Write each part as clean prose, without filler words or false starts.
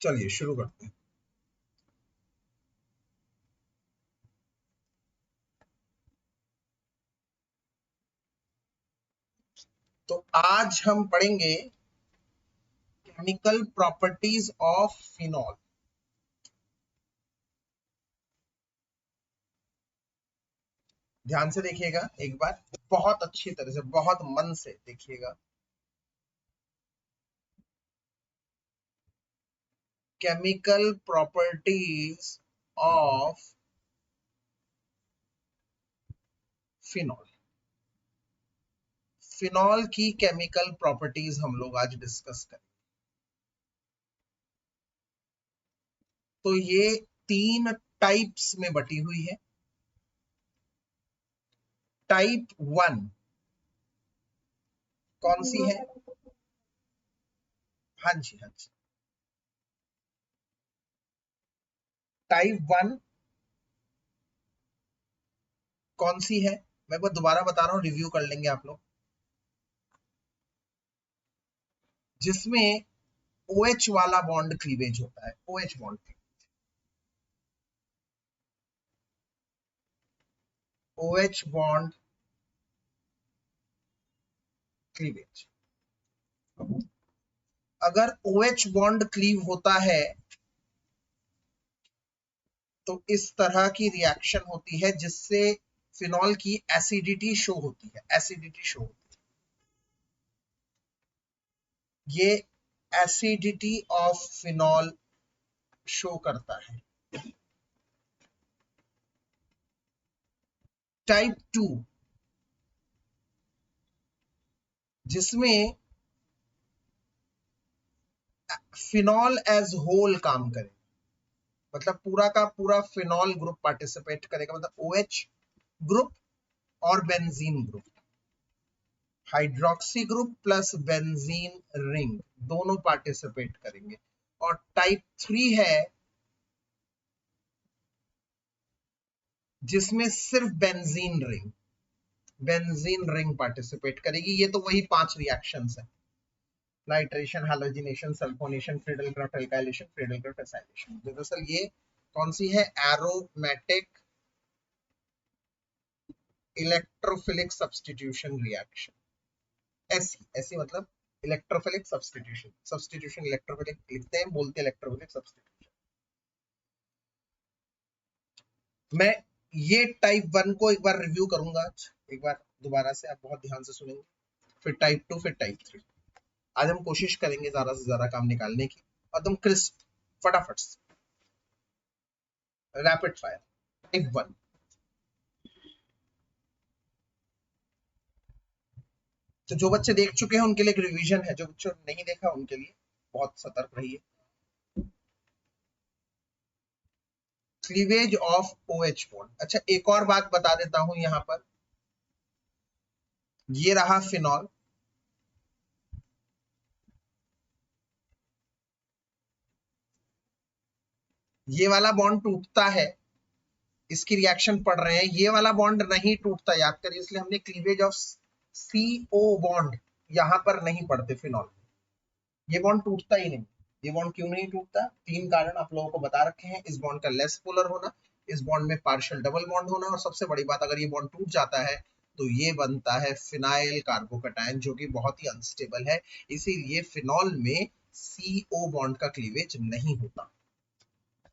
चलिए शुरू करते हैं। तो आज हम पढ़ेंगे केमिकल प्रॉपर्टीज ऑफ फिनॉल। ध्यान से देखिएगा एक बार, बहुत अच्छी तरह से, बहुत मन से देखिएगा। Chemical properties of phenol. Phenol की केमिकल प्रॉपर्टीज हम लोग आज डिस्कस करें। तो ये 3 टाइप्स में बटी हुई है। टाइप 1 कौन सी है? हाँ जी, हाँ जी। टाइप 1 कौन सी है? मैं वो दोबारा बता रहा हूँ, रिव्यू कर लेंगे आप लोग। जिसमें OH वाला बॉन्ड क्लीवेज होता है। OH bond, OH bond cleavage. अगर OH बॉन्ड क्लीव होता है तो इस तरह की रिएक्शन होती है जिससे फिनॉल की एसिडिटी शो होती है। एसिडिटी शो होती है, ये एसिडिटी ऑफ फिनॉल शो करता है। टाइप 2 जिसमें फिनॉल एज होल काम करे, मतलब पूरा का पूरा फिनॉल ग्रुप पार्टिसिपेट करेगा, मतलब OH ग्रुप और benzene group, hydroxy group plus benzene ring दोनों पार्टिसिपेट करेंगे। और टाइप 3 है जिसमें सिर्फ बेंजीन रिंग पार्टिसिपेट करेगी। ये तो वही 5 रिएक्शंस है, nitration, halogenation, sulphonation, Friedel-Crafts alkylation, Friedel-Crafts acylation. दरअसल ये कौन सी है? Aromatic electrophilic substitution reaction. ऐसी मतलब इलेक्ट्रोफिलिक सब्स्टिट्यूशन। सब्स्टिट्यूशन इलेक्ट्रोफिलिक लिखते हैं, बोलते हैं इलेक्ट्रोफिलिक सब्स्टिट्यूशन। मैं ये टाइप 1 को एक बार रिव्यू करूंगा आज, एक बार दोबारा से, आप बहुत ध्यान से सुनेंगे। फिर टाइप 2, फिर टाइप 3। आज हम कोशिश करेंगे ज्यादा से ज्यादा काम निकालने की, एकदम क्रिस्प, फटाफट से, रैपिड फायर। टाइप 1, तो जो बच्चे देख चुके हैं उनके लिए एक रिवीजन है, जो बच्चों ने नहीं देखा उनके लिए बहुत सतर्क रहिए। Cleavage of OH bond. अच्छा, एक और बात बता देता हूं यहां पर, ये रहा फिनॉल, ये वाला बॉन्ड टूटता है, इसकी रिएक्शन पढ़ रहे हैं, ये वाला बॉन्ड नहीं टूटता, याद करिए, इसलिए हमने क्लीवेज ऑफ CO बॉन्ड यहां पर नहीं पढ़ते फिनॉल। ये बॉन्ड टूटता ही नहीं। ये बॉन्ड क्यों नहीं टूटता? 3 कारण आप लोगों को बता रखे हैं। इस बॉन्ड का लेस पोलर होना, इस बॉन्ड में पार्शियल डबल बॉन्ड होना, और सबसे बड़ी बात, अगर ये बॉन्ड टूट जाता है तो ये बनता है फिनाइल कार्बोकैटायन, जो कि बहुत ही अनस्टेबल है। इसीलिए फिनॉल में CO बॉन्ड का क्लीवेज नहीं होता।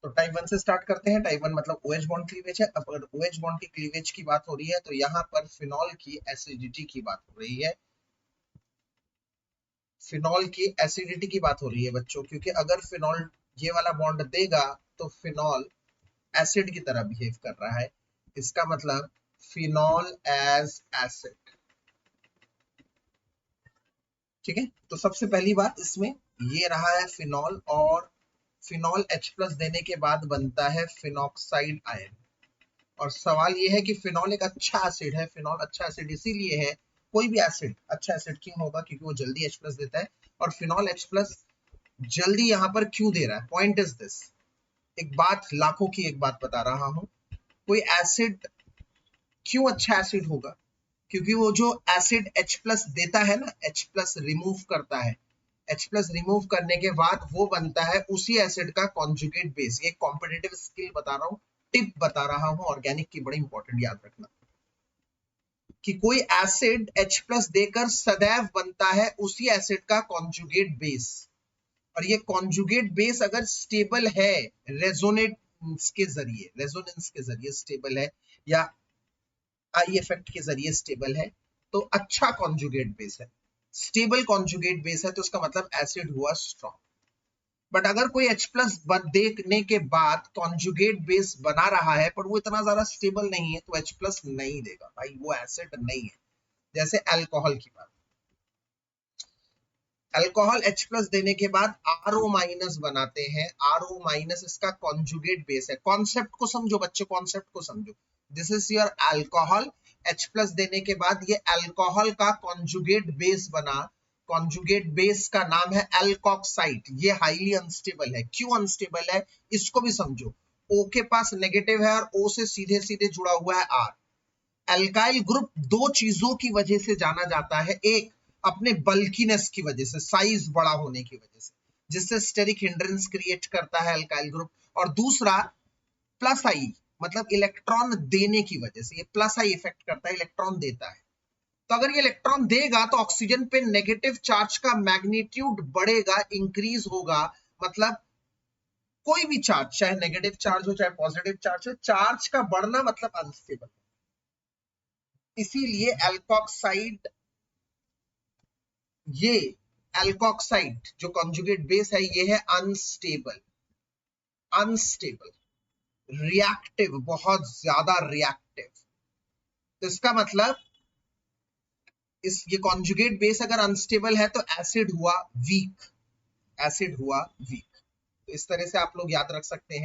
तो टाइप 1 से स्टार्ट करते हैं। टाइप 1 मतलब OH बॉन्ड क्लीवेज है। अब अगर OH बॉन्ड की क्लीवेज की बात हो रही है तो यहाँ पर फिनॉल की एसिडिटी की बात हो रही है। फिनॉल की एसिडिटी की बात हो रही है बच्चों, क्योंकि अगर फिनॉल ये वाला बॉन्ड देगा तो फिनॉल एसिड की तरह बिहेव कर रहा है। इसका मतलब फिनॉल एज एसिड। ठीक है, तो सबसे पहली बात इसमें ये रहा है फिनॉल, और फिनॉल H+ देने के बाद बनता है फिनॉक्साइड आयन। और सवाल ये है कि फिनॉल एक अच्छा एसिड है। फिनॉल अच्छा एसिड इसीलिए है, कोई भी एसिड अच्छा एसिड क्यों होगा? क्योंकि वो जल्दी H+ देता है। और फिनॉल H+ जल्दी यहाँ पर क्यों दे रहा है? पॉइंट इज दिस, एक बात, लाखों की एक बात बता रहा हूं। कोई एसिड क्यों अच्छा एसिड होगा? क्योंकि वो जो एसिड H+ देता है ना, H+ रिमूव करता है, H प्लस रिमूव करने के बाद वो बनता है उसी एसिड का कॉन्जुगेट बेस। एक कॉम्पिटिटिव स्किल बता रहा हूँ, टिप बता रहा हूँ ऑर्गेनिक की, बड़ी इंपॉर्टेंट, याद रखना कि कोई एसिड H प्लस देकर सदैव बनता है उसी एसिड का कॉन्जुगेट बेस। और ये कॉन्जुगेट बेस अगर स्टेबल है, रेजोनेंस के जरिए स्टेबल है, या आई इफेक्ट के जरिए स्टेबल है, तो अच्छा कॉन्जुगेट बेस है। स्टेबल कॉन्जुगेट बेस है तो उसका मतलब एसिड हुआ स्ट्रॉन्ग। बट अगर कोई H प्लस देखने के बाद कॉन्जुगेट बेस बना रहा है पर वो इतना ज्यादा स्टेबल नहीं है, तो H प्लस नहीं देगा भाई, वो एसिड नहीं है। जैसे अल्कोहल की बात, अल्कोहल H प्लस देने के बाद RO माइनस बनाते हैं, RO माइनस इसका कॉन्जुगेट बेस है। कॉन्सेप्ट को समझो बच्चे, कॉन्सेप्ट को समझो। This is your alcohol, H plus देने के बाद ये अल्कोहल का कॉन्जुगेट बेस बना, कॉन्जुगेट बेस का नाम है अल्कोक्साइड। ये हाईली अनस्टेबल है। क्यों अनस्टेबल है इसको भी समझो। O के पास नेगेटिव है और O से सीधे सीधे जुड़ा हुआ है R। अल्काइल ग्रुप दो चीजों की वजह से जाना जाता है, एक अपने बल्कीनेस की वजह से, साइज बड़ा होने की वजह से, जिससे स्टेरिक हिंड्रेंस क्रिएट करता है अल्काइल ग्रुप, और दूसरा प्लस आई मतलब इलेक्ट्रॉन देने की वजह से। ये प्लस आई इफेक्ट करता है, इलेक्ट्रॉन देता है। तो अगर ये इलेक्ट्रॉन देगा तो ऑक्सीजन पे नेगेटिव चार्ज का मैग्नीट्यूड बढ़ेगा, इंक्रीज होगा। मतलब कोई भी चार्ज, चाहे नेगेटिव चार्ज हो चाहे पॉजिटिव चार्ज हो, चार्ज का बढ़ना मतलब अनस्टेबल। इसीलिए एल्कोक्साइड, ये एल्कोक्साइड जो कॉन्जुगेट बेस है ये है अनस्टेबल। रिएक्टिव, बहुत ज्यादा रिएक्टिव। तो इसका मतलब ये कॉन्जुगेट बेस अगर अनस्टेबल है तो एसिड हुआ वीक, तो इस तरह से आप लोग याद रख सकते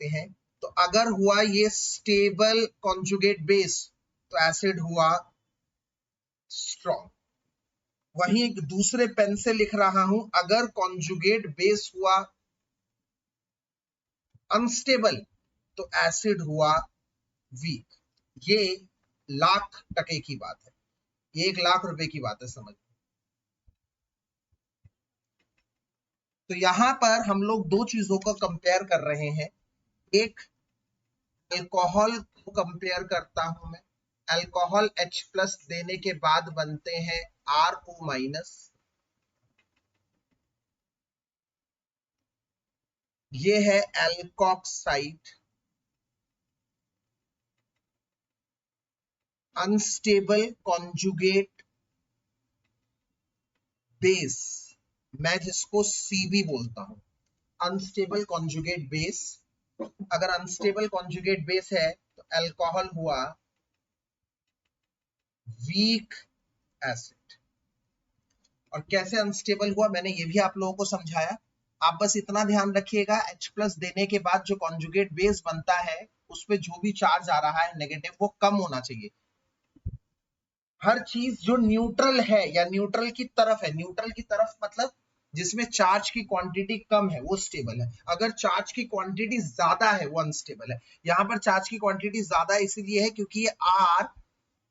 हैं, तो अगर हुआ ये स्टेबल कॉन्जुगेट बेस तो एसिड हुआ स्ट्रॉन्ग। वहीं एक दूसरे पेन से लिख रहा हूं, अगर कॉन्जुगेट बेस हुआ अनस्टेबल तो एसिड हुआ वीक। ये लाख टके की बात है, ये 1,00,000 रुपए की बात है, समझ। तो यहां पर हम लोग दो चीजों को कंपेयर कर रहे हैं। एक अल्कोहल को कंपेयर करता हूं मैं। अल्कोहल H प्लस देने के बाद बनते हैं RO माइनस, ये है एल्कोक्साइड। अनस्टेबल कॉन्जुगेट बेस, मैं जिसको CB बोलता हूं, अनस्टेबल कॉन्जुगेट बेस। अगर अनस्टेबल कॉन्जुगेट बेस है तो अल्कोहल हुआ वीक एसिड। और कैसे अनस्टेबल हुआ मैंने ये भी आप लोगों को समझाया। आप बस इतना ध्यान रखिएगा, H प्लस देने के बाद जो कॉन्जुगेट बेस बनता है उसपे जो भी चार्ज आ रहा है नेगेटिव, वो कम होना चाहिए। हर चीज जो न्यूट्रल है या न्यूट्रल की तरफ है, न्यूट्रल की तरफ मतलब जिसमें चार्ज की क्वांटिटी कम है वो स्टेबल है। अगर चार्ज की क्वांटिटी ज्यादा है वो अनस्टेबल है। यहां पर चार्ज की क्वांटिटी ज्यादा इसलिए है क्योंकि ये R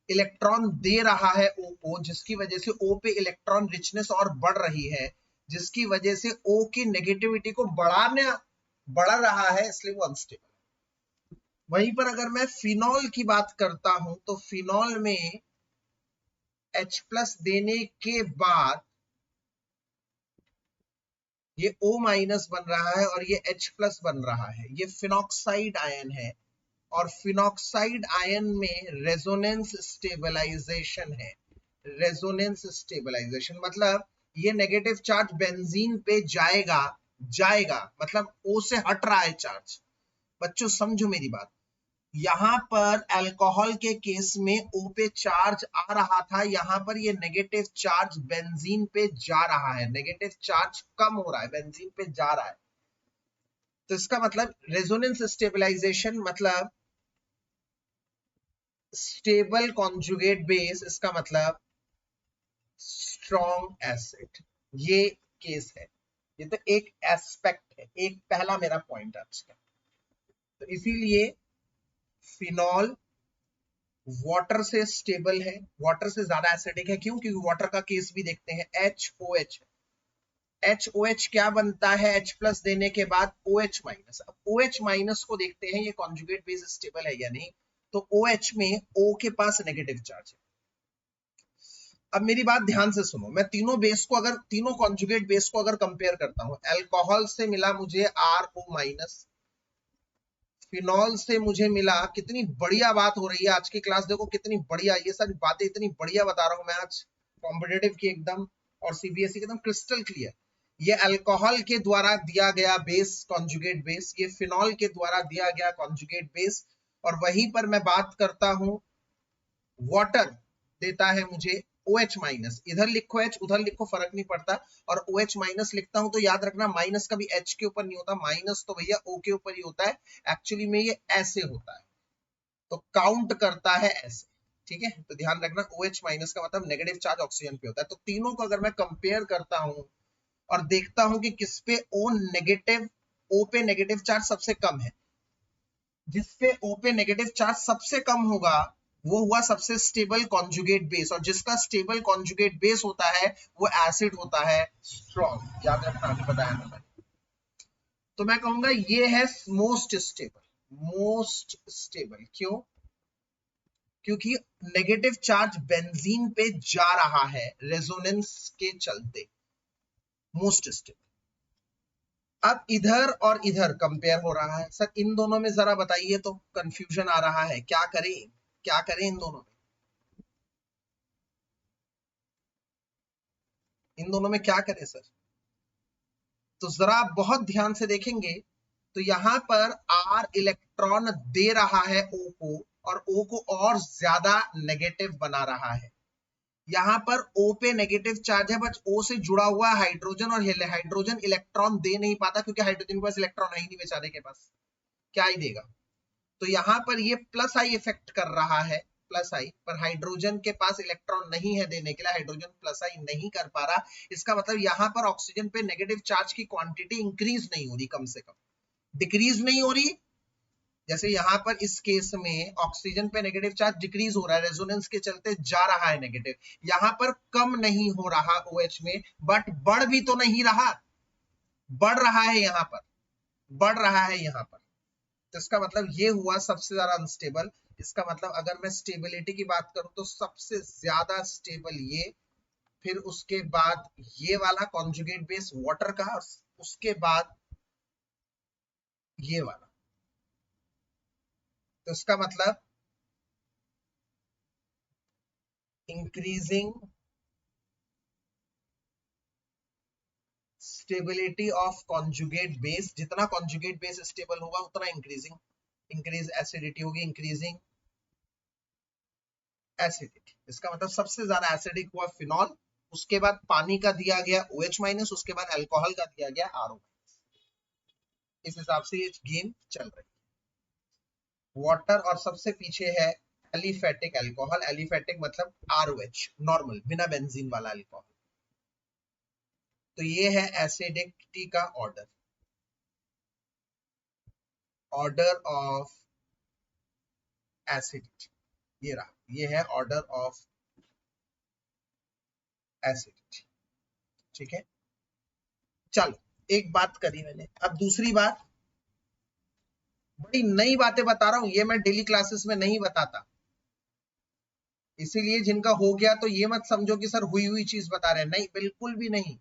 इलेक्ट्रॉन दे रहा है O को, जिसकी वजह से O पे इलेक्ट्रॉन रिचनेस और बढ़ रही है, जिसकी वजह से O की नेगेटिविटी को बढ़ रहा है, इसलिए वो अनस्टेबल। वहीं पर अगर मैं फिनॉल की बात करता हूं तो फिनॉल में H प्लस देने के बाद ये O माइनस बन रहा है और ये H प्लस बन रहा है, ये फिनॉक्साइड आयन है। और फिनॉक्साइड आयन में रेजोनेंस स्टेबलाइजेशन है। रेजोनेंस स्टेबलाइजेशन मतलब ये नेगेटिव चार्ज बेंजीन पे जाएगा मतलब O से हट रहा है चार्ज। बच्चों समझो मेरी बात, यहां पर अल्कोहल के केस में O पे चार्ज आ रहा था, यहां पर ये नेगेटिव चार्ज बेंजीन पे जा रहा है, नेगेटिव चार्ज कम हो रहा है, बेंजीन पे जा रहा है। तो इसका मतलब रेजोनेंस स्टेबलाइजेशन मतलब स्टेबल कॉन्जुगेट बेस, इसका मतलब स्ट्रॉन्ग एसिड। ये केस है, ये तो एक एस्पेक्ट है, एक पहला मेरा पॉइंट है आज का। तो इसीलिए फिनॉल वाटर से स्टेबल है, वाटर से ज्यादा एसिडिक है। क्यों? क्योंकि वाटर का केस भी देखते हैं, HOH। HOH क्या बनता है H प्लस देने के बाद? OH minus. अब OH माइनस को देखते हैं ये कॉन्जुगेट बेस स्टेबल है या नहीं। तो OH में O के पास नेगेटिव चार्ज है। अब मेरी बात ध्यान से सुनो, मैं तीनों बेस को अगर तीनों कॉन्जुगेट बेस को अगर कंपेयर करता हूं, अल्कोहल से मिला मुझे RO माइनस, फिनॉल से मुझे मिला, कितनी बढ़िया बात हो रही है आज की क्लास, देखो कितनी बढ़िया, ये सारी बातें इतनी बढ़िया बता रहा हूं मैं आज कॉम्पिटेटिव की एकदम और सीबीएसई की एकदम क्रिस्टल क्लियर। ये अल्कोहल के द्वारा दिया गया बेस कॉन्जुगेट बेस, ये फिनॉल के द्वारा दिया गया कॉन्जुगेट बेस, और वहीं पर मैं बात करता हूं वाटर देता है मुझे OH माइनस। इधर लिखो H उधर लिखो फर्क नहीं पड़ता, और OH माइनस लिखता हूं तो याद रखना माइनस कभी H के ऊपर नहीं होता, माइनस तो भैया O के ऊपर ही होता है। एक्चुअली में ये ऐसे होता है, तो काउंट करता है ऐसे, ठीक है। तो ध्यान रखना OH माइनस का मतलब नेगेटिव चार्ज ऑक्सीजन पे होता है। तो तीनों को अगर मैं कंपेयर करता हूं और देखता हूं कि किस पे O पे नेगेटिव चार्ज सबसे कम है, जिसपे O पे नेगेटिव चार्ज सबसे कम होगा वो हुआ सबसे स्टेबल कॉन्जुगेट बेस, और जिसका स्टेबल कॉन्जुगेट बेस होता है वो एसिड होता है स्ट्रॉन्ग। याद रखना, अभी बताया मैंने। तो मैं कहूंगा ये है मोस्ट स्टेबल। मोस्ट स्टेबल क्यों? क्योंकि नेगेटिव चार्ज बेंजीन पे जा रहा है रेजोनेंस के चलते। Most stable. अब इधर और इधर कंपेयर हो रहा है, सर इन दोनों में जरा बताइए, तो कंफ्यूजन आ रहा है, क्या करें, क्या करें इन दोनों में? इन दोनों में क्या करें सर? तो जरा आप बहुत ध्यान से देखेंगे तो यहां पर R इलेक्ट्रॉन दे रहा है O को, और O को और ज्यादा नेगेटिव बना रहा है। यहां पर O पे नेगेटिव चार्ज है, बस O से जुड़ा हुआ हाइड्रोजन, और हाइड्रोजन इलेक्ट्रॉन दे नहीं पाता क्योंकि हाइड्रोजन के पास इलेक्ट्रॉन है ही नहीं बेचारे के पास, क्या ही देगा। तो यहां पर ये प्लस आई इफेक्ट कर रहा है, प्लस आई, पर हाइड्रोजन के पास इलेक्ट्रॉन नहीं है देने के लिए, हाइड्रोजन प्लस आई नहीं कर पा रहा। इसका मतलब यहां पर ऑक्सीजन पे नेगेटिव चार्ज की क्वांटिटी इंक्रीज नहीं हो रही, कम से कम डिक्रीज नहीं हो रही। जैसे यहां पर इस केस में ऑक्सीजन पे नेगेटिव चार्ज डिक्रीज हो रहा है, रेजोनेंस के चलते जा रहा है नेगेटिव, यहां पर कम नहीं हो रहा OH में, बट बढ़ भी तो नहीं रहा, बढ़ रहा है यहां पर, बढ़ रहा है यहां पर। तो इसका मतलब ये हुआ सबसे ज्यादा अनस्टेबल। इसका मतलब अगर मैं स्टेबिलिटी की बात करूं तो सबसे ज्यादा स्टेबल ये, फिर उसके बाद ये वाला कॉन्जुगेट बेस वाटर का, उसके बाद ये वाला। तो इसका मतलब increasing stability of conjugate base, जितना कॉन्जुगेट बेस स्टेबल होगा उतना इंक्रीज एसिडिटी होगी, इंक्रीजिंग एसिडिटी। इसका मतलब सबसे ज्यादा एसिडिक हुआ फिनॉल, उसके बाद पानी का दिया गया OH माइनस, उसके बाद अल्कोहल का दिया गया RO माइनस। इस हिसाब से ये गेम चल रही है। वाटर और सबसे पीछे है एलिफेटिक अल्कोहल। एलिफेटिक मतलब ROH, नॉर्मल बिना बेंजीन वाला अल्कोहल। तो ये है एसिडिटी का ऑर्डर, ऑर्डर ऑफ एसिडिटी, ये रहा, ये है ऑर्डर ऑफ एसिडिटी, ठीक है। चलो एक बात करी मैंने, अब दूसरी बात, बड़ी नई बातें बता रहा हूं, ये मैं डेली क्लासेस में नहीं बताता, इसीलिए जिनका हो गया तो ये मत समझो कि सर हुई हुई चीज बता रहे हैं, नहीं बिल्कुल भी नहीं,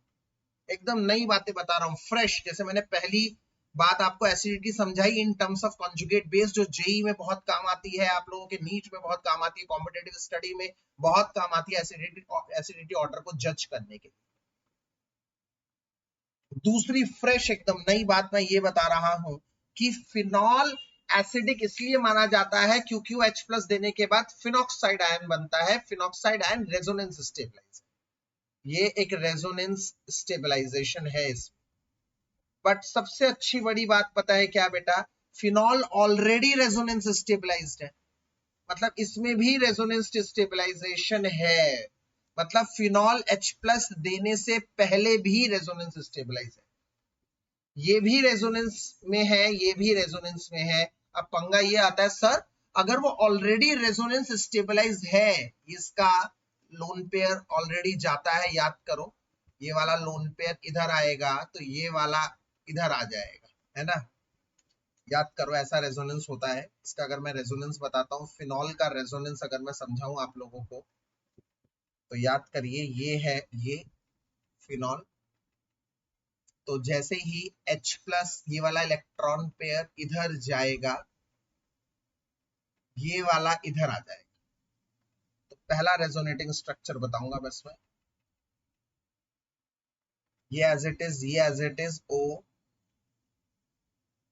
एकदम नई बातें बता रहा हूं, फ्रेश। जैसे मैंने पहली बात आपको एसिडिटी समझाई in terms of conjugate base, जो जेई में बहुत काम आती है, आप लोगों के नीट में बहुत काम आती है, कॉम्पिटेटिव स्टडी में बहुत काम आती है, एसिडिटी ऑर्डर को जज करने के लिए। दूसरी फ्रेश एकदम नई बात मैं ये बता रहा हूं कि फिनॉल एसिडिक इसलिए माना जाता है क्योंकि वो H प्लस देने के बाद फिनॉक्साइड आयन बनता है। फिनॉक्साइड आयन रेजोनेंस स्टेबलाइजर, ये एक रेजोनेंस स्टेबलाइजेशन है इसमें। बट सबसे अच्छी बड़ी बात पता है क्या बेटा? फिनॉल ऑलरेडी रेजोनेंस स्टेबलाइज्ड है, मतलब इसमें भी रेजोनेंस स्टेबलाइजेशन है, मतलब फिनॉल H प्लस देने से पहले भी रेजोनेंस स्टेबलाइज है। ये भी रेजोनेंस में है, ये भी रेजोनेंस में है। अब पंगा ये आता है सर अगर वो ऑलरेडी रेजोनेंस स्टेबलाइज है, इसका लोन पेयर ऑलरेडी जाता है, याद करो ये वाला लोन पेयर इधर आएगा तो ये वाला इधर आ जाएगा, है ना, याद करो ऐसा रेजोनेंस होता है। इसका अगर मैं रेजोनेंस बताता हूँ, फिनॉल का रेजोनेंस अगर मैं समझाऊं आप लोगों को, तो याद करिए ये है ये फिनॉल, तो जैसे ही H प्लस ये वाला इलेक्ट्रॉन पेयर इधर जाएगा, ये वाला इधर आ जाएगा। तो पहला रेजोनेटिंग स्ट्रक्चर बताऊंगा बस मैं, ये एज इट इज, ये as it is O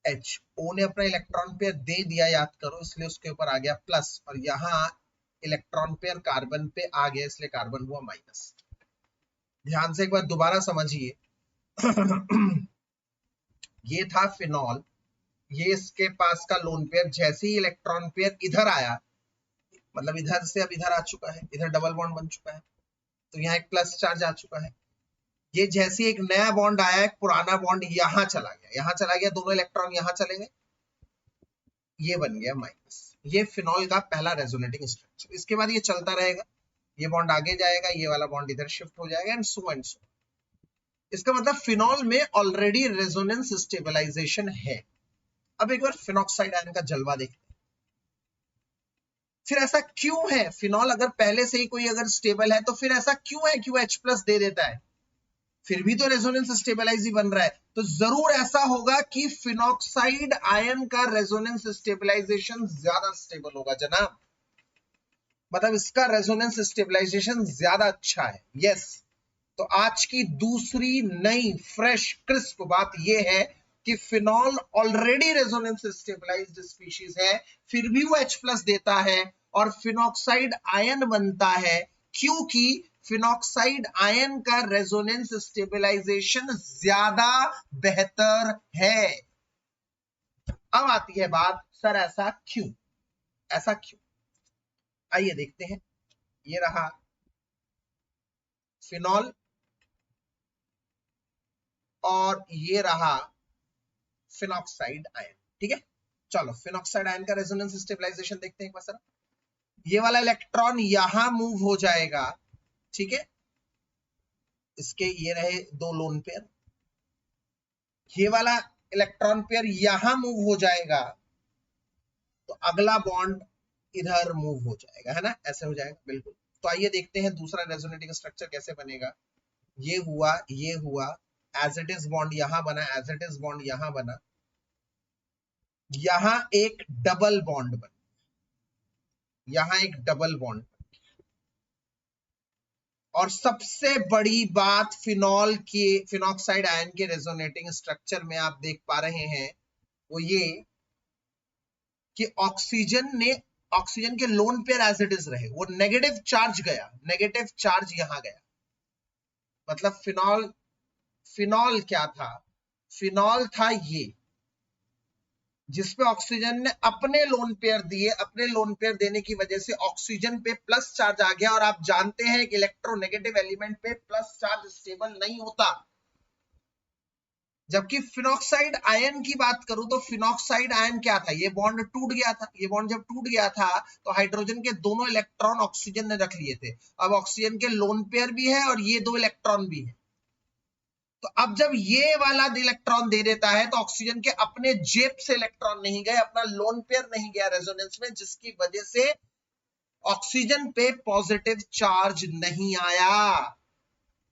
H, O ने अपना इलेक्ट्रॉन पेयर दे दिया, याद करो, इसलिए उसके ऊपर आ गया प्लस, और यहाँ इलेक्ट्रॉन पेयर कार्बन पे आ गया, इसलिए कार्बन हुआ माइनस। ध्यान से एक बार दोबारा समझिए ये था फिनॉल, ये इसके पास का लोन पेयर, जैसे ही इलेक्ट्रॉन पेयर इधर आया, मतलब इधर से अब इधर आ चुका है, इधर डबल बॉन्ड बन चुका है, तो यहाँ एक प्लस चार्ज आ चुका है। ये जैसे एक नया बॉन्ड आया, एक पुराना बॉन्ड यहाँ चला गया, यहाँ चला गया, दोनों इलेक्ट्रॉन यहाँ चले गए, ये बन गया माइनस। ये फिनॉल का पहला रेजोनेटिंग स्ट्रक्चर। इसके बाद ये चलता रहेगा, ये बॉन्ड आगे जाएगा, ये वाला बॉन्ड इधर शिफ्ट हो जाएगा, एंड सो एंड सो। इसका मतलब फिनॉल में ऑलरेडी रेजोनेंस स्टेबलाइजेशन है। अब एक बार फिनॉक्साइड आयन का जलवा देखते हैं। फिर ऐसा क्यों है, फिनॉल अगर पहले से ही कोई अगर स्टेबल है तो फिर ऐसा क्यों है, क्यों H प्लस दे देता है, फिर भी तो रेजोनेंस स्टेबलाइज ही बन रहा है। तो जरूर ऐसा होगा कि फिनॉक्साइड आयन का रेजोनेंस स्टेबलाइजेशन ज्यादा स्टेबल होगा जनाब, मतलब इसका रेजोनेंस स्टेबलाइजेशन ज्यादा अच्छा है। यस, तो आज की दूसरी नई फ्रेश क्रिस्प बात यह है कि phenol already resonance stabilised species है, फिर भी वो H प्लस देता है और फिनॉक्साइड आयन बनता है, क्योंकि फिनॉक्साइड आयन का रेजोनेंस स्टेबलाइजेशन ज्यादा बेहतर है। अब आती है बात, सर ऐसा क्यों, ऐसा क्यों, आइए देखते हैं। ये रहा फिनॉल और ये रहा फिनॉक्साइड आयन, ठीक है। चलो फिनॉक्साइड आयन का रेजोनेंस स्टेबलाइजेशन देखते हैं एक बार सर। ये वाला इलेक्ट्रॉन यहां मूव हो जाएगा, ठीक है, इसके ये रहे दो लोन पेयर, ये वाला इलेक्ट्रॉन पेयर यहां मूव हो जाएगा, तो अगला बॉन्ड इधर मूव हो जाएगा, है ना, ऐसे हो जाएगा बिल्कुल। तो आइए देखते हैं दूसरा रेजोनेटिंग स्ट्रक्चर कैसे बनेगा। ये हुआ, एज इट इज बॉन्ड यहां बना, एज इट इज बॉन्ड यहां बना, यहां एक डबल बॉन्ड बना, यहां एक डबल बॉन्ड, और सबसे बड़ी बात फिनॉल के, फिनॉक्साइड आयन के रेजोनेटिंग स्ट्रक्चर में आप देख पा रहे हैं वो ये कि ऑक्सीजन के lone pair as it is रहे, वो नेगेटिव चार्ज गया, नेगेटिव चार्ज यहां गया, मतलब फिनॉल क्या था, फिनॉल था ये, जिसपे ऑक्सीजन ने अपने लोन पेयर दिए, अपने लोन पेयर देने की वजह से ऑक्सीजन पे प्लस चार्ज आ गया, और आप जानते हैं कि इलेक्ट्रोनेगेटिव एलिमेंट पे प्लस चार्ज स्टेबल नहीं होता। जबकि फिनॉक्साइड आयन की बात करूं तो फिनॉक्साइड आयन क्या था, ये बॉन्ड टूट गया था, ये बॉन्ड जब टूट गया था तो हाइड्रोजन के दोनों इलेक्ट्रॉन ऑक्सीजन ने रख लिए थे, अब ऑक्सीजन के लोन पेयर भी है और ये दो इलेक्ट्रॉन भी है, तो अब जब ये वाला इलेक्ट्रॉन दे देता है तो ऑक्सीजन के अपने जेब से इलेक्ट्रॉन नहीं गए, अपना लोन पेयर नहीं गया रेजोनेंस में, जिसकी वजह से ऑक्सीजन पे पॉजिटिव चार्ज नहीं आया।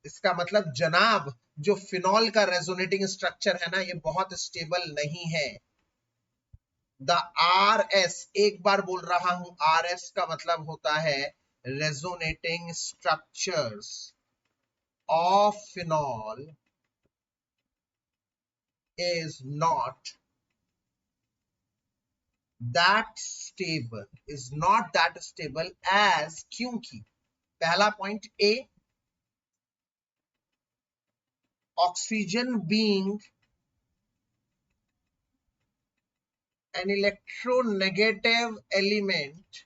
इसका मतलब जनाब जो फिनॉल का रेजोनेटिंग स्ट्रक्चर है ना, ये बहुत स्टेबल नहीं है। द RS, एक बार बोल रहा हूं, RS का मतलब होता है resonating structures of phenol is not that stable, is not that stable as, क्योंकि पहला point A, oxygen being an electronegative element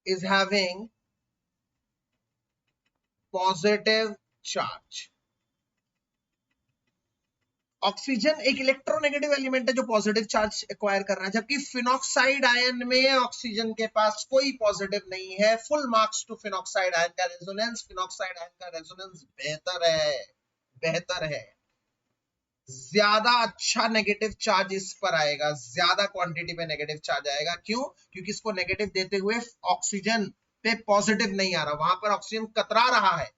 is having positive charge, oxygen एक इलेक्ट्रोनेगेटिव एलिमेंट है जो पॉजिटिव चार्ज एक्वायर कर रहा है, जबकि फिनॉक्साइड आयन में ऑक्सीजन के पास कोई पॉजिटिव नहीं है। Full marks to phenoxide ion का रेजोनेंस। फिनॉक्साइड आयन का रेजोनेंस बेहतर है, बेहतर है। ज्यादा अच्छा नेगेटिव चार्ज इस पर आएगा, ज्यादा क्वांटिटी में नेगेटिव चार्ज आएगा। क्यों? क्योंकि इसको नेगेटिव देते हुए ऑक्सीजन पे पॉजिटिव नहीं आ रहा, वहां पर ऑक्सीजन कतरा रहा है।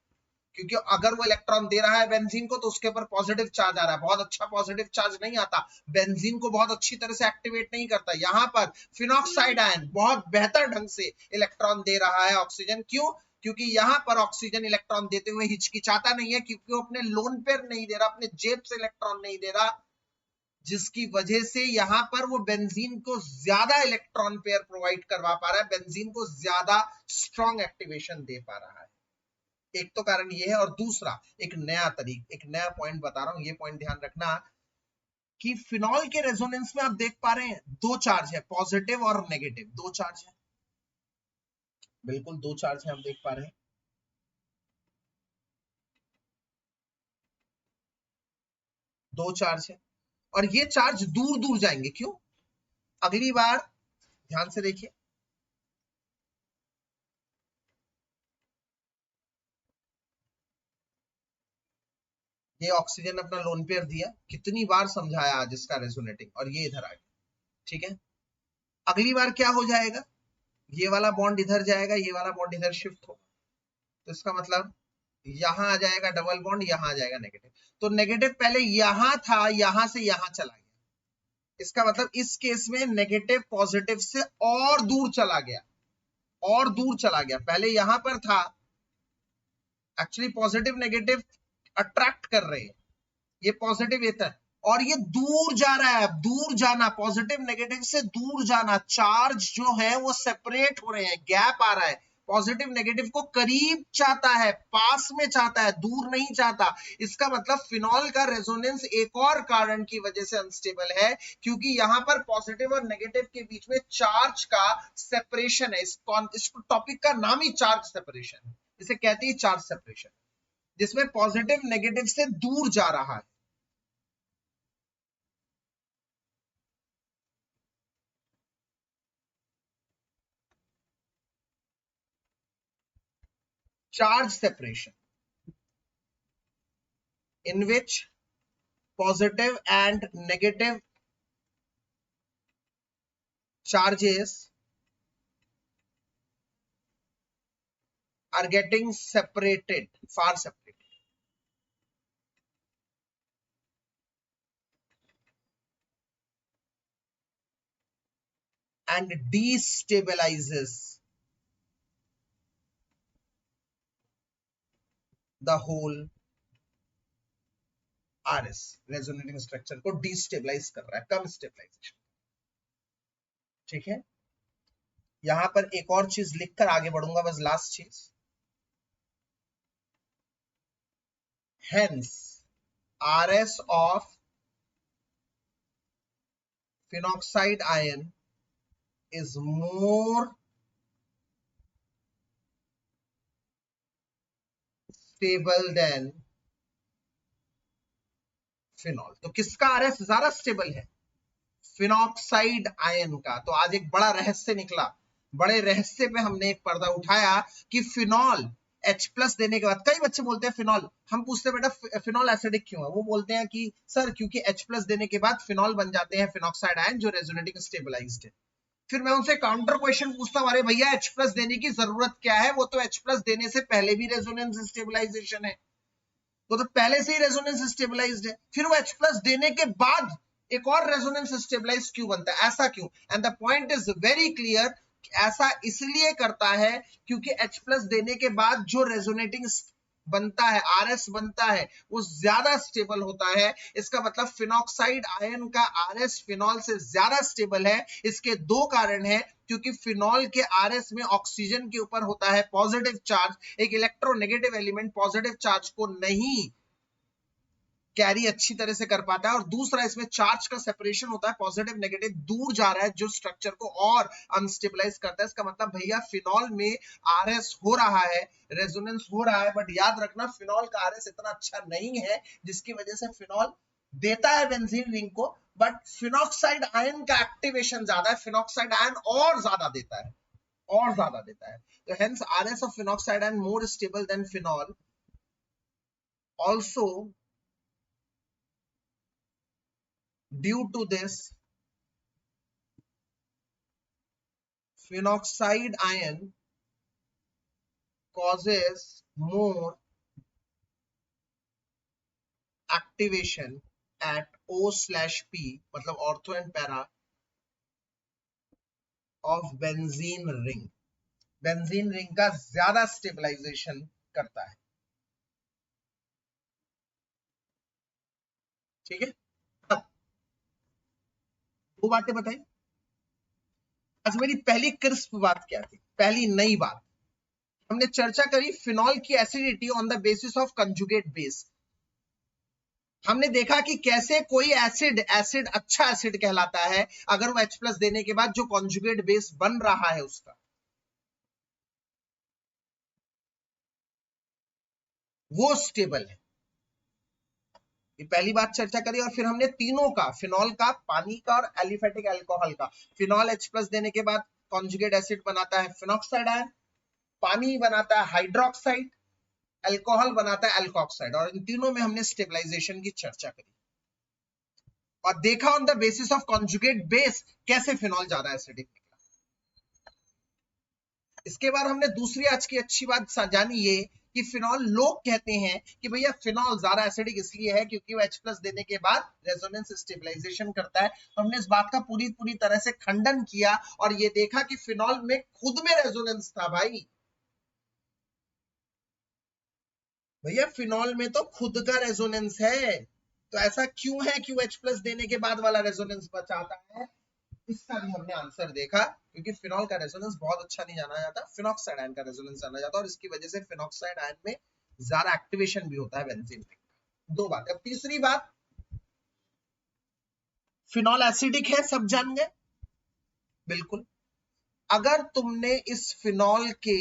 क्योंकि अगर वो इलेक्ट्रॉन दे रहा है बेंजीन को तो उसके ऊपर पॉजिटिव चार्ज आ रहा है, बहुत अच्छा पॉजिटिव चार्ज नहीं आता, बेंजीन को बहुत अच्छी तरह से एक्टिवेट नहीं करता। यहाँ पर फिनॉक्साइड आयन बहुत बेहतर ढंग से इलेक्ट्रॉन दे रहा है ऑक्सीजन। क्यों? क्योंकि यहाँ पर ऑक्सीजन इलेक्ट्रॉन देते हुए हिचकिचाता नहीं है, क्योंकि वो अपने लोन पेयर नहीं दे रहा, अपने जेब से इलेक्ट्रॉन नहीं दे रहा, जिसकी वजह से यहाँ पर वो बेंजीन को ज्यादा इलेक्ट्रॉन पेयर प्रोवाइड करवा पा रहा है, बेंजीन को ज्यादा स्ट्रॉन्ग एक्टिवेशन दे पा रहा है। एक तो कारण ये है, और दूसरा एक नया पॉइंट बता रहा हूं, ये पॉइंट ध्यान रखना कि फिनॉल के रेजोनेंस में आप देख पा रहे हैं दो चार्ज है, पॉजिटिव और नेगेटिव, दो चार्ज है, बिल्कुल दो चार्ज है, हम देख पा रहे हैं दो चार्ज है, और ये चार्ज दूर दूर जाएंगे। क्यों? अगली बार ध्यान से देखिए, ये ऑक्सीजन अपना लोन पेयर दिया, कितनी बार समझाया आज इसका रेजोनेटिंग, और ये इधर आ गया, ठीक है। अगली बार क्या हो जाएगा, ये वाला बॉन्ड इधर जाएगा, ये वाला बॉन्ड इधर शिफ्ट होगा, तो इसका मतलब यहां आ जाएगा डबल बॉन्ड, यहां आ जाएगा नेगेटिव। तो नेगेटिव पहले यहां था, यहां से यहां चला गया, इसका मतलब इस केस में नेगेटिव पॉजिटिव से और दूर चला गया, और दूर चला गया। पहले यहां पर था, एक्चुअली पॉजिटिव नेगेटिव अट्रैक्ट कर रहे हैं, ये पॉजिटिव ये था, और ये दूर जा रहा है। अब दूर जाना, पॉजिटिव नेगेटिव से दूर जाना, चार्ज जो है वो सेपरेट हो रहे हैं, गैप आ रहा है। पॉजिटिव नेगेटिव को करीब चाहता है, पास में चाहता है, दूर नहीं चाहता। इसका मतलब फिनॉल का रेजोनेंस एक और कारण की वजह से अनस्टेबल है, क्योंकि यहां पर पॉजिटिव और नेगेटिव के बीच में चार्ज का सेपरेशन है। इस टॉपिक का नाम ही चार्ज सेपरेशन है, इसे कहते हैं चार्ज सेपरेशन, जिसमें पॉजिटिव नेगेटिव से दूर जा रहा है। charge separation in which positive and negative charges are getting separated, far separated. And destabilizes the whole RS resonating structure को destabilize कर रहा है, कम स्टेबलाइजेशन, ठीक है। यहां पर एक और चीज लिखकर आगे बढ़ूंगा, बस लास्ट चीज, hence RS of phenoxide ion is more stable than phenol. तो किसका आरएस ज्यादा स्टेबल है? फिनॉक्साइड आयन का। तो आज एक बड़ा रहस्य निकला, बड़े रहस्य पे हमने एक पर्दा उठाया कि फिनॉल H+ देने के बाद, कई बच्चे बोलते हैं फिनॉल, हम पूछते हैं बेटा फिनॉल एसिडिक क्यों है, वो बोलते हैं कि सर क्योंकि H+ देने के बाद फिनॉल बन जाते हैं फिनॉक्साइड आयन जो रेजोनेटिंग स्टेबलाइज्ड है। फिर मैं उनसे काउंटर क्वेश्चन पूछता हूं, अरे भैया H+ देने की जरूरत क्या है, वो तो H+ देने से पहले भी रेजोनेंस स्टेबलाइजेशन है, तो पहले से ही रेजोनेंस स्टेबलाइज्ड है, फिर वो H+ देने के बाद एक और रेजोनेंस स्टेबलाइज क्यों बनता है, ऐसा क्यों? And the point is very clear, ऐसा इसलिए करता है क्योंकि H+ देने के बाद जो रेजोनेटिंग बनता है, RS बनता है, वो ज्यादा स्टेबल होता है। इसका मतलब फिनॉक्साइड आयन का RS फिनॉल से ज्यादा स्टेबल है। इसके दो कारण हैं, क्योंकि फिनॉल के RS में ऑक्सीजन के ऊपर होता है पॉजिटिव चार्ज, एक इलेक्ट्रोनेगेटिव एलिमेंट पॉजिटिव चार्ज को नहीं कैरी अच्छी तरह से कर पाता है, और दूसरा इसमें चार्ज का सेपरेशन होता है, पॉजिटिव नेगेटिव दूर जा रहा है जो स्ट्रक्चर को और अनस्टेबलाइज करता है। इसका मतलब भैया फिनॉल में आरएस हो रहा है, रेजोनेंस हो रहा है, बट याद रखना फिनॉल का आरएस इतना अच्छा नहीं है, जिसकी वजह से फिनॉल देता है बेंजीन रिंग को, बट फिनॉक्साइड आयन का एक्टिवेशन ज्यादा है, फिनॉक्साइड आयन और ज्यादा देता है, और ज्यादा देता है। तो hence RS of phenoxide ion more stable than phenol. Also due to this phenoxide ion causes more activation at O/P, मतलब ortho and para of benzene ring. Benzene ring का ज्यादा स्टेबलाइजेशन करता है। ठीक है, अब दो बातें बताई। आज मेरी पहली क्रिस्प बात क्या थी, पहली नई बात हमने चर्चा करी फिनॉल की acidity on the basis of conjugate base. हमने देखा कि कैसे कोई एसिड अच्छा एसिड कहलाता है अगर वो H+ देने के बाद जो कॉन्जुगेट बेस बन रहा है उसका वो स्टेबल है। ये पहली बात चर्चा करी। और फिर हमने तीनों का, फिनॉल का, पानी का और एलिफेटिक अल्कोहल का। फिनॉल H+ देने के बाद कॉन्जुगेट एसिड बनाता है फिनॉक्साइड आयन, पानी बनाता है हाइड्रोक्साइड, अल्कोहल बनाता है अल्कोक्साइड, और इन तीनों में हमने स्टेबलाइजेशन की चर्चा करी और देखा on the basis of conjugate base कैसे फिनॉल ज्यादा एसिडिक निकला। इसके बाद हमने दूसरी आज की अच्छी बात जानी ये कि फिनॉल, लोग कहते हैं कि भैया फिनॉल ज्यादा एसिडिक इसलिए है क्योंकि वो H+ देने के बाद रेजोनेंस स्टेबलाइजेशन करता है। तो हमने इस बात का पूरी तरह से खंडन किया और ये देखा कि फिनॉल में खुद में रेजोनेंस था भाई। भैया फिनॉल में तो खुद का रेजोनेंस है, तो ऐसा क्यों है कि वो H+ देने के बाद वाला रेजोनेंस बचाता है। इसका भी हमने आंसर देखा, क्योंकि फिनॉल का रेजोनेंस बहुत अच्छा नहीं जाना जाता, फिनॉक्साइड आयन का रेजोनेंस जाना जाता है और इसकी वजह से फिनॉक्साइड आयन में ज्यादा एक्टिवेशन भी होता है बेंजीन में। दो बात। अब तीसरी बात, फिनॉल एसिडिक है सब जान गए, बिल्कुल। अगर तुमने इस फिनॉल के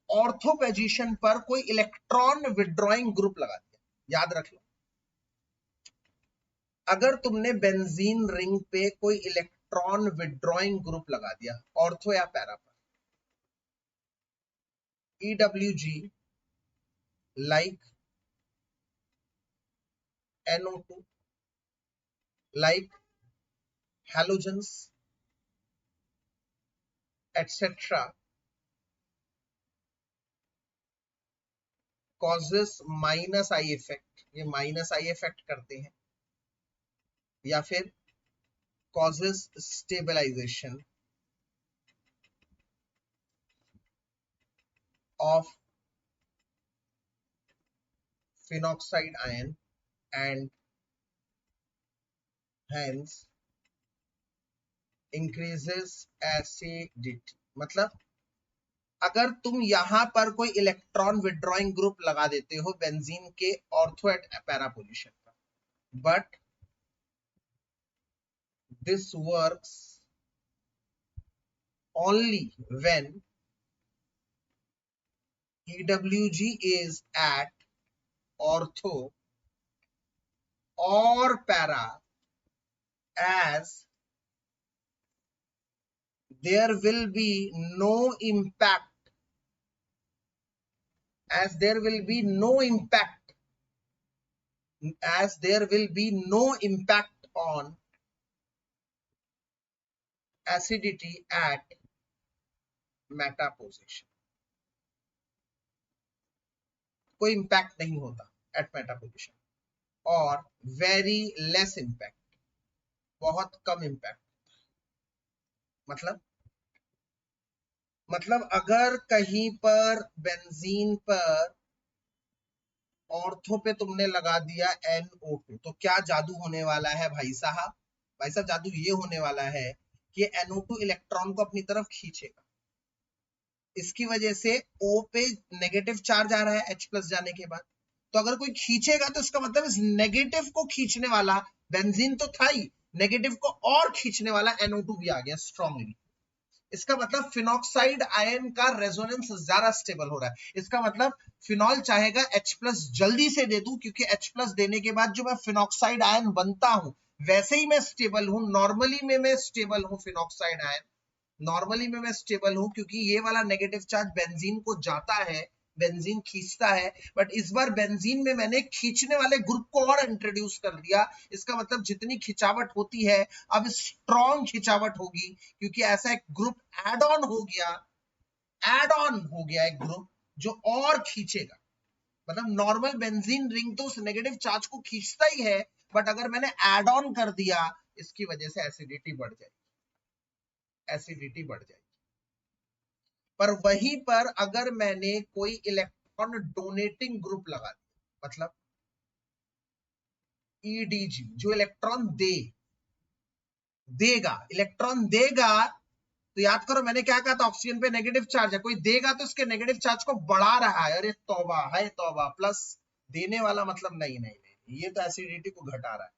ऑर्थो पोजीशन पर कोई इलेक्ट्रॉन विड्रॉइंग ग्रुप लगा दिया, याद रख लो, अगर तुमने बेंजीन रिंग पे कोई इलेक्ट्रॉन विड्रॉइंग ग्रुप लगा दिया ऑर्थो या पैरा पर, EWG like NO2, like halogens, etc., causes minus I effect, ये माइनस आई इफेक्ट करते हैं, या फिर causes stabilization of phenoxide ion and hence increases acidity। मतलब अगर तुम यहां पर कोई इलेक्ट्रॉन विड्रॉइंग ग्रुप लगा देते हो बेंजीन के ऑर्थो एट पैरा पोजीशन पर, but this works only when EWG is at ortho or para, as there will be no impact, as there will be no impact, as there will be no impact on acidity at meta position। कोई impact नहीं होता eight Meta position, और very less impact, बहुत कम impact. मतलब अगर कहीं पर benzene पर ऑर्थो पे तुमने लगा दिया NO2, तो क्या जादू होने वाला है भाई साहब? भाई साहब जादू ये होने वाला है कि NO2 इलेक्ट्रॉन को अपनी तरफ खींचेगा, इसकी वजह से O पे नेगेटिव चार्ज आ रहा है H+ जाने के बाद। तो अगर कोई खींचेगा तो इसका मतलब इस नेगेटिव को खींचने वाला बेंजीन तो था ही, नेगेटिव को और खींचने वाला NO2 भी आ गया स्ट्रांगली। इसका मतलब फिनॉक्साइड आयन का रेजोनेंस ज्यादा स्टेबल हो रहा है। इसका मतलब फिनॉल चाहेगा H+ जल्दी से दे दूं, क्योंकि H+ देने के बाद जो मैं फिनॉक्साइड आयन बनता हूं वैसे ही मैं स्टेबल हूं, नॉर्मली में मैं स्टेबल हूं फिनॉक्साइड आयन, नॉर्मली में मैं स्टेबल हूं, क्योंकि ये वाला नेगेटिव चार्ज बेंजीन को जाता है, बेंजीन खींचता है, बट इस बार बेंजीन में मैंने खींचने वाले ग्रुप को और इंट्रोड्यूस कर दिया। इसका मतलब जितनी खिंचावट होती है अब स्ट्रॉन्ग खिंचावट होगी, क्योंकि ऐसा एक ग्रुप एड ऑन हो गया, एड ऑन हो गया एक ग्रुप जो और खींचेगा। मतलब नॉर्मल बेंजीन रिंग तो उस नेगेटिव चार्ज को खींचता ही है, बट अगर मैंने एड ऑन कर दिया इसकी वजह से एसिडिटी बढ़ जाएगी, एसिडिटी बढ़ जाएगी। पर वहीं पर अगर मैंने कोई इलेक्ट्रॉन डोनेटिंग ग्रुप लगा दिया, मतलब EDG जो इलेक्ट्रॉन देगा, इलेक्ट्रॉन देगा, तो याद करो मैंने क्या कहा था, ऑक्सीजन पे नेगेटिव चार्ज है, कोई देगा तो उसके नेगेटिव चार्ज को बढ़ा रहा है, अरे तौबा है तौबा, प्लस देने वाला मतलब नहीं नहीं नहीं, ये तो एसिडिटी को घटा रहा है।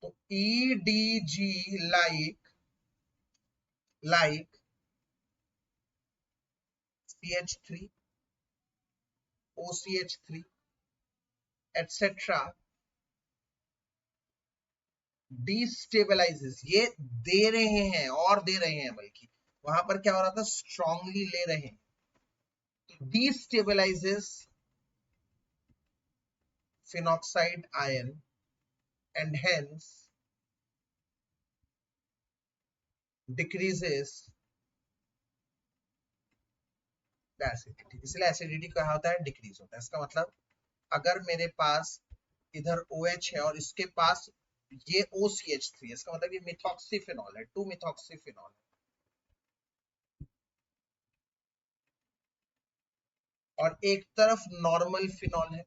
तो EDG like CH3, OCH3 etcetera डिस्टेबलाइजेस, ये दे रहे हैं और दे रहे हैं, बल्कि वहां पर क्या हो रहा था, स्ट्रांगली ले रहे हैं, डिस्टेबलाइजेस phenoxide ion and hence decreases the acidity, इसलिए एसिडिटी क्या होता है, डिक्रीज होता है। इसका मतलब अगर मेरे पास इधर OH है और इसके पास ये OCH3, इसका मतलब ये मिथॉक्सीफिनॉल है, 2-मिथॉक्सीफिनॉल है, और एक तरफ नॉर्मल फिनॉल है,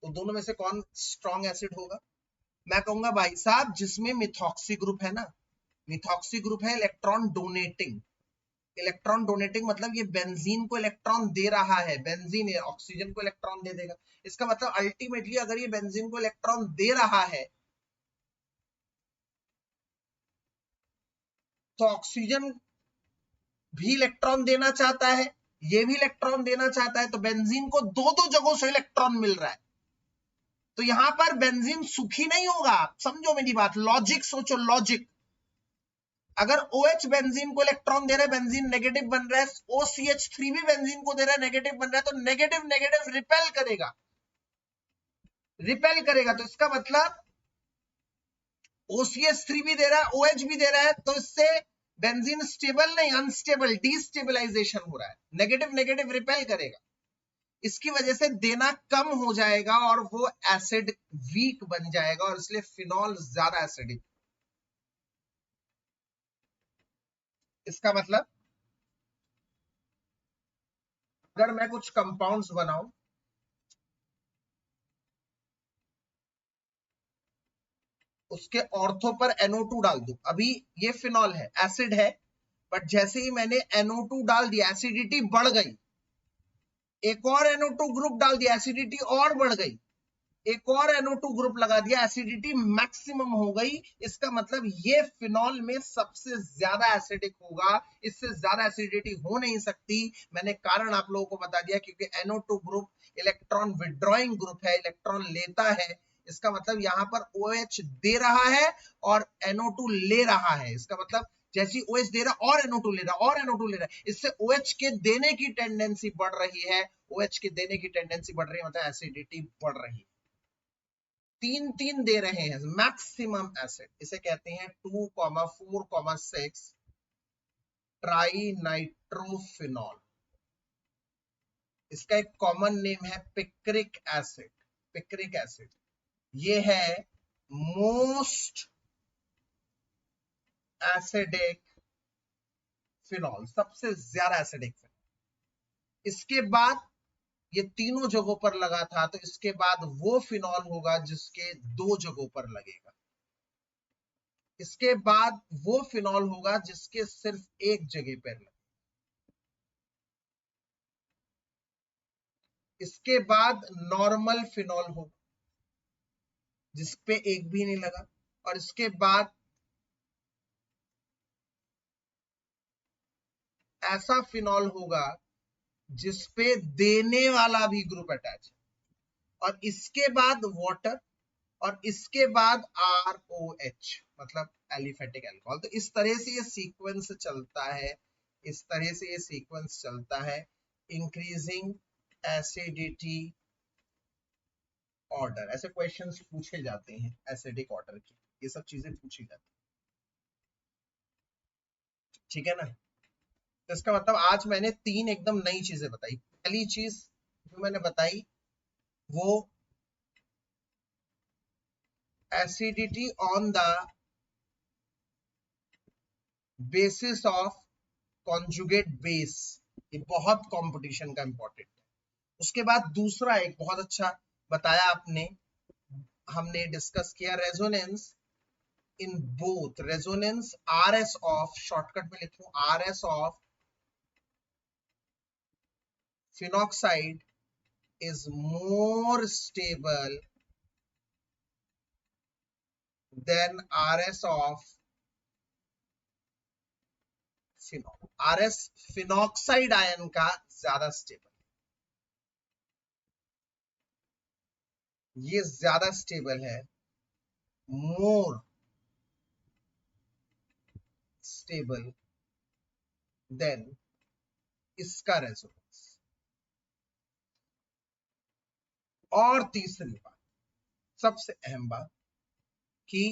तो दोनों में से कौन स्ट्रॉन्ग एसिड होगा? मैं कहूंगा भाई साहब जिसमें मिथॉक्सी ग्रुप है ना, मिथॉक्सी ग्रुप है इलेक्ट्रॉन डोनेटिंग, इलेक्ट्रॉन डोनेटिंग मतलब ये बेंजीन को इलेक्ट्रॉन दे रहा है, बेंजीन ऑक्सीजन को इलेक्ट्रॉन दे देगा। इसका मतलब अल्टीमेटली अगर ये बेंजीन को इलेक्ट्रॉन दे रहा है तो ऑक्सीजन भी इलेक्ट्रॉन देना चाहता है, ये भी इलेक्ट्रॉन देना चाहता है, तो बेंजीन को दो दो जगहों से इलेक्ट्रॉन मिल रहा है। तो यहां पर बेंजीन सुखी नहीं होगा, समझो मेरी बात, लॉजिक सोचो, लॉजिक। अगर OH बेंजीन को इलेक्ट्रॉन दे रहा है, बेंजीन नेगेटिव बन रहा है, OCH3 भी बेंजीन को दे रहा है, नेगेटिव बन रहा है, तो नेगेटिव नेगेटिव रिपेल करेगा, रिपेल करेगा। तो इसका मतलब OCH3 भी दे रहा है, OH भी दे रहा है, तो इससे बेंजीन स्टेबल नहीं, अनस्टेबल, डिस्टेबलाइजेशन हो रहा है, नेगेटिव नेगेटिव रिपेल करेगा, इसकी वजह से देना कम हो जाएगा और वो एसिड वीक बन जाएगा, और इसलिए फिनॉल ज्यादा एसिडिक। इसका मतलब अगर मैं कुछ कंपाउंड्स बनाऊं, उसके ऑर्थो पर NO2 डाल दूं, अभी ये फिनॉल है, एसिड है, बट जैसे ही मैंने NO2 डाल दिया एसिडिटी बढ़ गई, एक और NO2 ग्रुप डाल दिया एसिडिटी और बढ़ गई, एक और NO2 ग्रुप लगा दिया एसिडिटी मैक्सिमम हो गई। इसका मतलब ये फिनॉल में सबसे ज्यादा एसिडिक होगा, इससे ज्यादा एसिडिटी हो नहीं सकती। मैंने कारण आप लोगों को बता दिया, क्योंकि NO2 group electron withdrawing group है, इलेक्ट्रॉन लेता है। इसका मतलब यहां पर OH दे रहा है और NO2 ले रहा है, इसका मतलब जैसी OH दे रहा और NO2 ले रहा और NO2 ले रहा है, इससे OH के देने की टेंडेंसी बढ़ रही है, OH के देने की टेंडेंसी बढ़ रही है, मतलब एसिडिटी बढ़ रही है। तीन तीन दे रहे हैं मैक्सिमम एसिड, इसे कहते हैं 2,4,6 ट्राई नाइट्रोफिनॉल। इसका एक कॉमन नेम है पिक्रिक एसिड, पिक्रिक एसिड। ये है मोस्ट एसिडिक फिनॉल, सबसे ज्यादा एसिडिक फिनॉल। इसके बाद ये तीनों जगहों पर लगा था, तो इसके बाद वो फिनॉल होगा जिसके दो जगहों पर लगेगा, इसके बाद वो फिनॉल होगा जिसके सिर्फ एक जगह पर लगे, इसके बाद नॉर्मल फिनॉल होगा जिसपे एक भी नहीं लगा, और इसके बाद ऐसा फिनॉल होगा जिसपे देने वाला भी ग्रुप अटैच है, और इसके बाद वाटर, और इसके बाद ROH मतलब एलिफेटिक अल्कोहल। तो इस तरह से ये सीक्वेंस चलता है, इस तरह से ये सीक्वेंस चलता है, इंक्रीजिंग एसिडिटी ऑर्डर। ऐसे क्वेश्चंस पूछे जाते हैं एसिडिक ऑर्डर की, ये सब चीजें पूछी जाती है, ठीक है ना। तो इसका मतलब आज मैंने 3 एकदम नई चीजें बताई। पहली चीज जो मैंने बताई वो acidity on the basis of conjugate base, ये बहुत कंपटीशन का इंपॉर्टेंट है। उसके बाद दूसरा एक बहुत अच्छा बताया आपने, हमने डिस्कस किया resonance in both, resonance RS of, shortcut में लिखूं RS of phenoxide is more stable than RS of phenol। RS phenoxide ion का ज्यादा स्टेबल, ये ज्यादा स्टेबल है, मोर स्टेबल देन इसका रेजोनेंस। और तीसरी बात, सबसे अहम बात, कि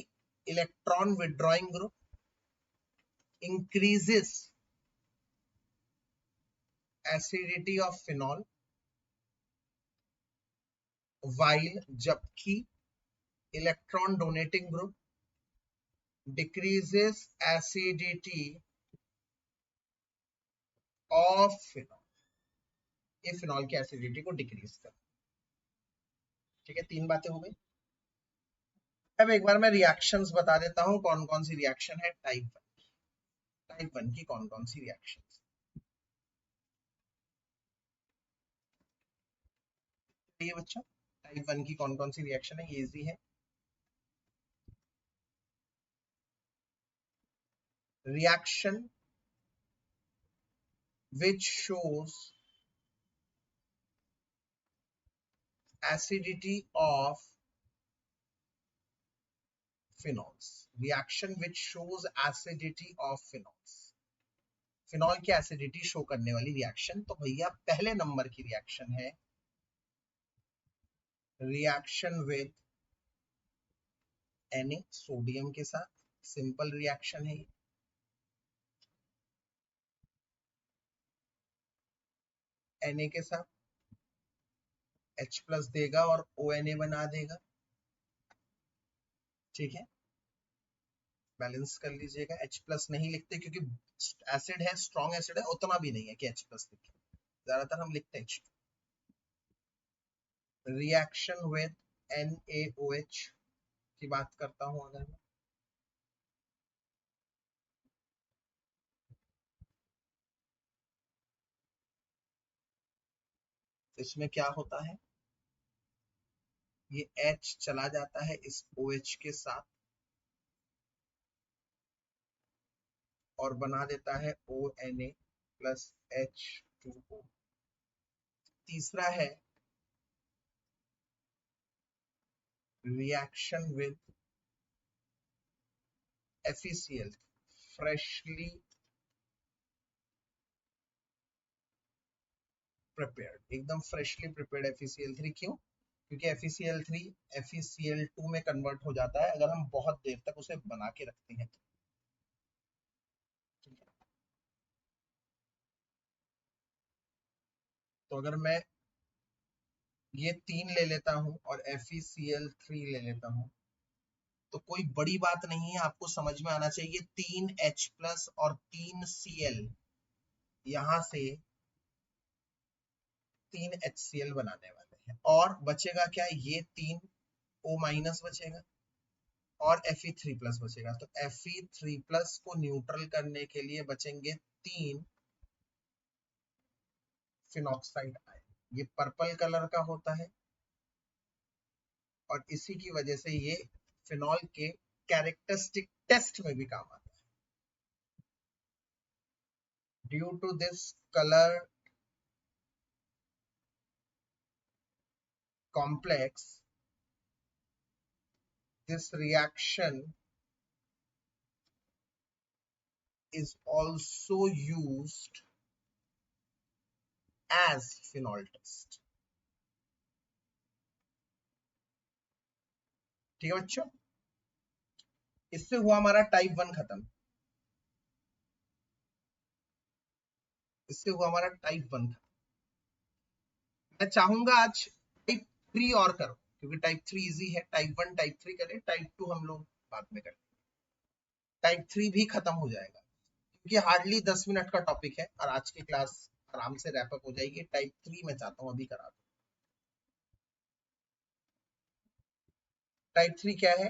electron withdrawing group increases acidity of phenol, while जबकि electron donating group decreases acidity of phenol, ये फिनॉल की एसिडिटी को डिक्रीज कर। ठीक है, 3 बातें हो गई। अब एक बार मैं रिएक्शंस बता देता हूं, कौन कौन सी रिएक्शन है टाइप 1। टाइप 1 की कौन कौन सी रिएक्शन है ये बच्चा, टाइप 1 की कौन कौन सी रिएक्शन है, ये इजी है। Reaction which shows acidity of phenols, reaction which shows acidity of phenols, phenol की एसिडिटी शो करने वाली रिएक्शन। तो भैया पहले नंबर की रिएक्शन है रिएक्शन विद Na, सोडियम के साथ, सिंपल रिएक्शन है। Na के साथ H प्लस देगा और ONA बना देगा, ठीक है, बैलेंस कर लीजिएगा। H प्लस नहीं लिखते क्योंकि एसिड है, स्ट्रॉन्ग एसिड है, उतना भी नहीं है कि H प्लस लिखें, ज्यादातर हम लिखते हैं H। रिएक्शन विद NaOH की बात करता हूं अगर मैं, इसमें क्या होता है, ये H चला जाता है इस OH के साथ और बना देता है ONA प्लस H2O। तीसरा है reaction with FeCl, freshly prepared, एकदम फ्रेशली प्रिपेयर्ड FeCl3। क्यों? क्योंकि FeCl3 FeCl2 में कन्वर्ट हो जाता है अगर हम बहुत देर तक उसे बना के रखते हैं। तो अगर मैं ये 3 ले लेता हूं और FeCl3 ले लेता हूं, तो कोई बड़ी बात नहीं है, आपको समझ में आना चाहिए 3 H प्लस और 3 Cl, यहां से 3 HCl बनाने वाले हैं, और बचेगा क्या, ये 3 O माइनस बचेगा और Fe3 प्लस बचेगा। तो Fe3 प्लस को न्यूट्रल करने के लिए बचेंगे 3 फिनॉक्साइड आयन, ये पर्पल कलर का होता है और इसी की वजह से ये फिनॉल के कैरेक्टरिस्टिक टेस्ट में भी काम आता है। Due to this color complex, this reaction is also used as phenol test. ठीक है बच्चों, इससे हुआ हमारा टाइप 1 खत्म। इससे हुआ हमारा टाइप 1 खत्म। मैं चाहूंगा आज टाइप 3 और करो, क्योंकि टाइप 3 इजी है। टाइप 1 टाइप 3 करें, टाइप 2 हम लोग बाद में करें। टाइप 3 भी खत्म हो जाएगा, क्योंकि हार्डली 10 मिनट का टॉपिक है और आज की क्लास आराम से रैप अप हो जाएगी। टाइप 3 मैं चाहता हूं अभी करा दूं। टाइप 3 क्या है?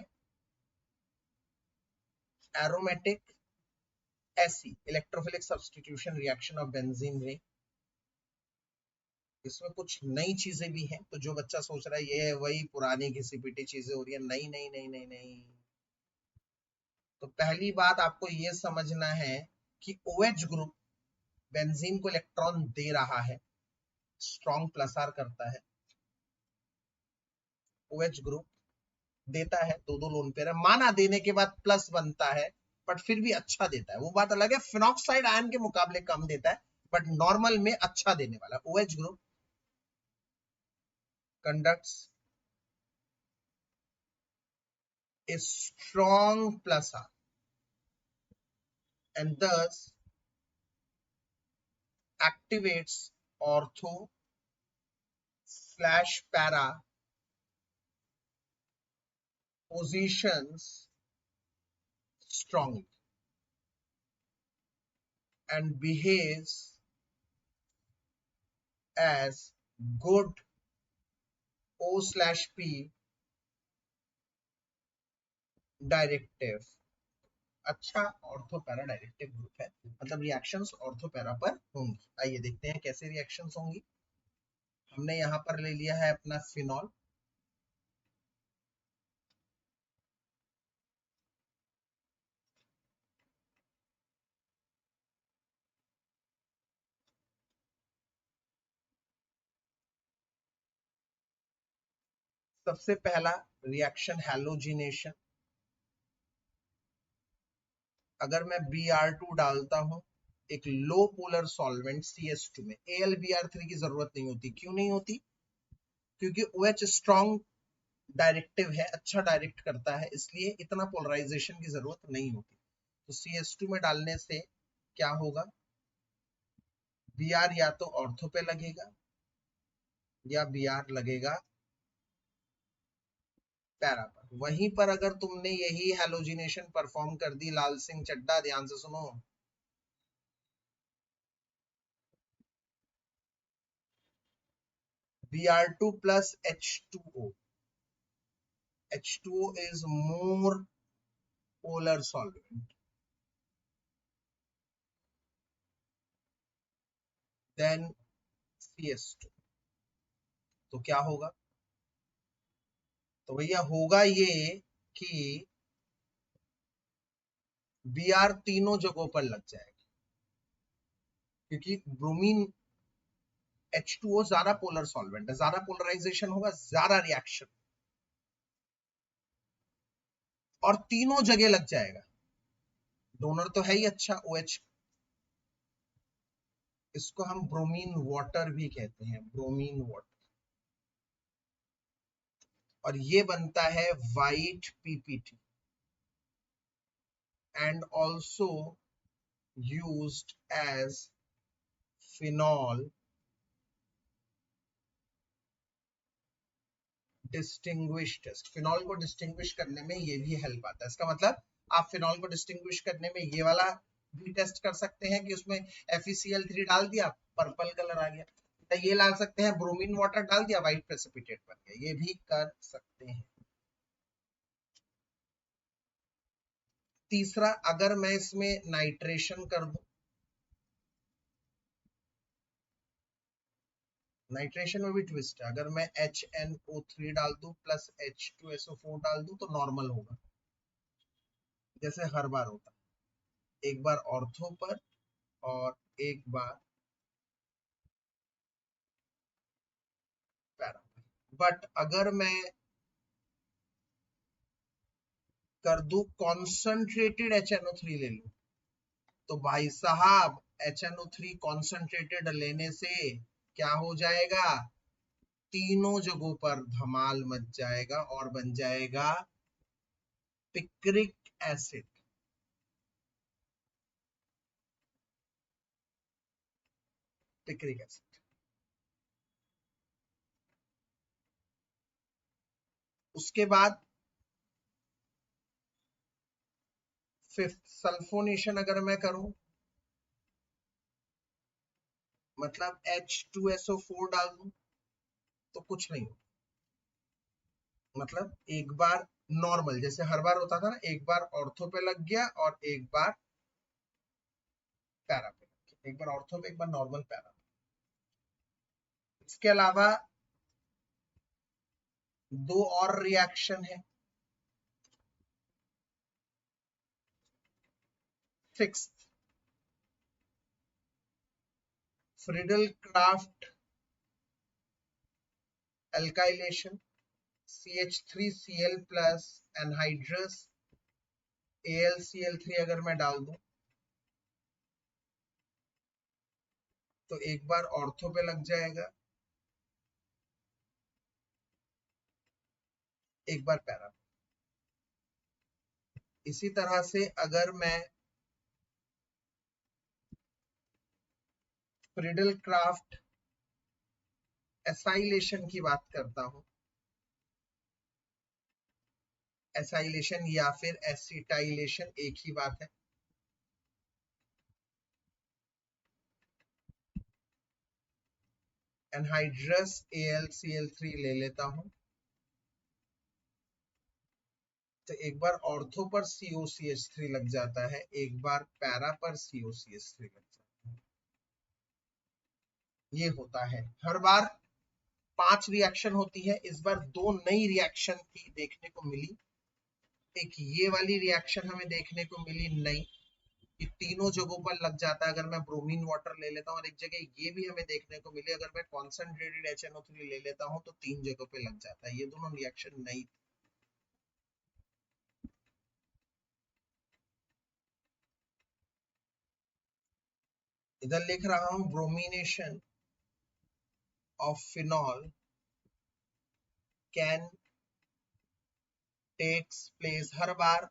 Aromatic AC, electrophilic substitution reaction of benzene ring. इसमें कुछ नई चीजें भी हैं, तो जो बच्चा सोच रहा है ये है वही पुरानी घिसी पिटी चीजें हो रही है, नहीं नहीं नहीं नहीं नहीं। तो पहली बात आपको ये समझना है कि OH ग्रुप बेंजीन को इलेक्ट्रॉन दे रहा है, स्ट्रॉन्ग प्लस आर करता है। OH ग्रुप देता है, दो लोन पेयर है, माना देने के बाद प्लस बनता है, बट फिर भी अच्छा देता है, वो बात अलग है। फिनॉक्साइड आयन के मुकाबले कम देता है, बट नॉर्मल में अच्छा देने वाला। OH group conducts a strong plus R and thus activates ortho / para positions strongly and behaves as good O/P directive. अच्छा ऑर्थो पैरा डायरेक्टिव ग्रुप है, मतलब रिएक्शंस ऑर्थो पैरा पर होंगी। आइए देखते हैं कैसे रिएक्शंस होंगी। हमने यहां पर ले लिया है अपना फिनॉल, सबसे पहला रिएक्शन हैलोजिनेशन। अगर मैं Br2 डालता हूं एक लो पोलर सॉल्वेंट CS2 में, AlBr3 की जरूरत नहीं होती। क्यों नहीं होती? क्योंकि OH स्ट्रॉन्ग डायरेक्टिव है, अच्छा डायरेक्ट करता है, इसलिए इतना पोलराइजेशन की जरूरत नहीं होती। तो CS2 में डालने से क्या होगा? Br या तो ऑर्थो पे लगेगा या Br लगेगा पैरा पर। वहीं पर अगर तुमने यही हैलोजिनेशन परफॉर्म कर दी लाल सिंह चड्डा, ध्यान से सुनो, Br2 plus H2O. H2O is more polar solvent than CS2. तो क्या होगा? तो भैया होगा ये कि Br तीनों जगहों पर लग जाएगा, क्योंकि ब्रोमीन H2O ज्यादा पोलर सॉल्वेंट है, ज्यादा पोलराइजेशन होगा, ज्यादा रिएक्शन, और तीनों जगह लग जाएगा। डोनर तो है ही अच्छा OH, इसको हम ब्रोमीन वाटर भी कहते हैं, ब्रोमीन वाटर। और ये बनता है white PPT and also used as phenol distinguish test. Phenol को डिस्टिंग्विश करने में ये भी हेल्प आता है। इसका मतलब आप फिनॉल को डिस्टिंग्विश करने में ये वाला भी टेस्ट कर सकते हैं कि उसमें FeCl3 डाल दिया, पर्पल कलर आ गया, तो ये ला सकते हैं ब्रोमीन वाटर डाल दिया, व्हाइट प्रेसिपिटेट बन गया, ये भी कर सकते हैं। तीसरा, अगर मैं इसमें नाइट्रेशन कर दूं, नाइट्रेशन में भी ट्विस्ट है। अगर मैं HNO3 डाल दूं प्लस H2SO4 डाल दूं तो नॉर्मल होगा, जैसे हर बार होता है। एक बार ऑर्थो पर और एक बार पैरा। बट अगर मैं कर दूं कॉन्सेंट्रेटेड HNO3 ले लूं, तो भाई साहब HNO3 कॉन्सेंट्रेटेड लेने से क्या हो जाएगा, तीनों जगहों पर धमाल मच जाएगा और बन जाएगा पिक्रिक एसिड। Picric acid. उसके बाद फिफ्थ सल्फोनेशन अगर मैं करूं, मतलब H2SO4 डाल दूं, तो कुछ नहीं हो, मतलब एक बार नॉर्मल जैसे हर बार होता था ना, एक बार ऑर्थो पे लग गया और एक बार पैरा पे लग गया, एक बार ऑर्थो पे एक बार नॉर्मल पैरा पे। इसके अलावा दो और रिएक्शन है। Sixth, Friedel Crafts alkylation, CH3Cl plus anhydrous AlCl3 अगर मैं डाल दूं, तो एक बार ऑर्थो पे लग जाएगा, एक बार पैरा। इसी तरह से अगर मैं फ्रिडल क्राफ्ट एसाइलेशन की बात करता हूं, एसाइलेशन या फिर एसिटाइलेशन एक ही बात है। एनहाइड्रस AlCl3 ले लेता हूं, तो एक बार ऑर्थो पर COCH3 लग जाता है, एक बार पैरा पर COCH3 लग जाता है। ये होता है हर बार 5 रिएक्शन होती है, इस बार 2 नई रिएक्शन थी देखने को मिली। एक ये वाली रिएक्शन हमें देखने को मिली नई, कि तीनों जगहों पर लग जाता है अगर मैं ब्रोमीन वाटर ले लेता हूँ, और एक जगह ये भी हमें देखने को मिली अगर मैं कॉन्सेंट्रेटेड HNO3 ले लेता हूँ तो 3 जगहों पे लग जाता है। ये दोनों रिएक्शन नई। इधर लिख रहा हूं bromination of phenol can takes place. हर बार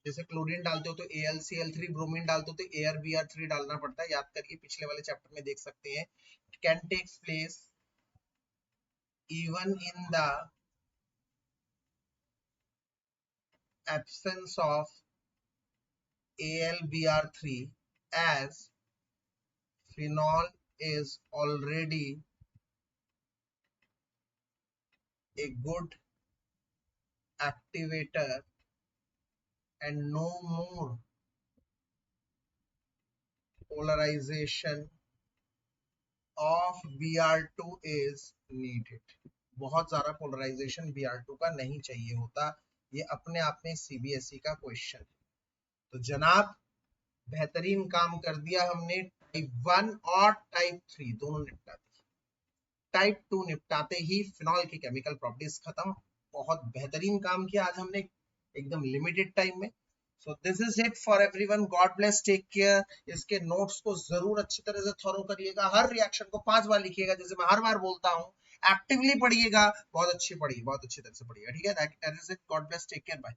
जैसे क्लोरीन डालते हो तो AlCl3, ब्रोमीन डालते हो तो ArBr3 डालना पड़ता है, याद करिए पिछले वाले चैप्टर में देख सकते हैं। Can takes place even in the absence of AlBr3 as phenol is already a good activator and no more polarization of Br2 is needed। बहुत ज्यादा पोलराइजेशन Br2 का नहीं चाहिए होता। ये अपने आप में CBSE का क्वेश्चन है। तो जनाब बेहतरीन काम कर दिया हमने, टाइप 1 और टाइप 3 दोनों निपटा दी। टाइप 2 निपटाते ही फिनॉल की केमिकल प्रॉपर्टीज खत्म। बहुत बेहतरीन काम किया आज हमने एकदम लिमिटेड टाइम में। So this is it for everyone, God bless, take care. इसके नोट्स को जरूर अच्छी तरह से थॉरो करिएगा, हर रिएक्शन को 5 बार लिखिएगा जैसे मैं हर बार बोलता हूँ, एक्टिवली पढ़िएगा, बहुत अच्छी पढ़िए, बहुत अच्छी तरह से पढ़िएगा, ठीक है। That is it, God bless, take care, bye.